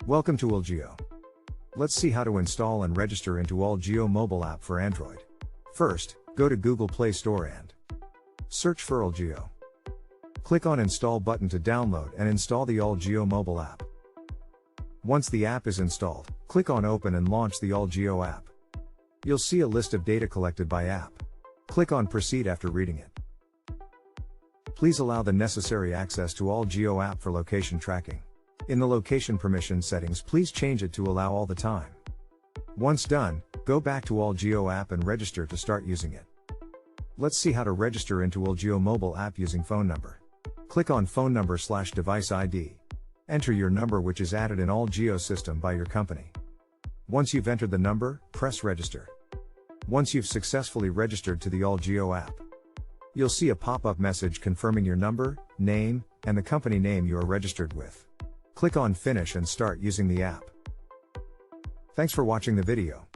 Welcome to allGeo. Let's see how to install and register into allGeo mobile app for Android. First, go to Google Play Store and search for allGeo. Click on Install button to download and install the allGeo mobile app. Once the app is installed, click on Open and launch the allGeo app. You'll see a list of data collected by app. Click on Proceed after reading it. Please allow the necessary access to allGeo app for location tracking. In the location permission settings, please change it to allow all the time. Once done, go back to allGeo app and register to start using it. Let's see how to register into allGeo mobile app using phone number. Click on phone number/device ID. Enter your number which is added in allGeo system by your company. Once you've entered the number, press register. Once you've successfully registered to the allGeo app, you'll see a pop-up message confirming your number, name, and the company name you are registered with. Click on Finish and start using the app. Thanks for watching the video.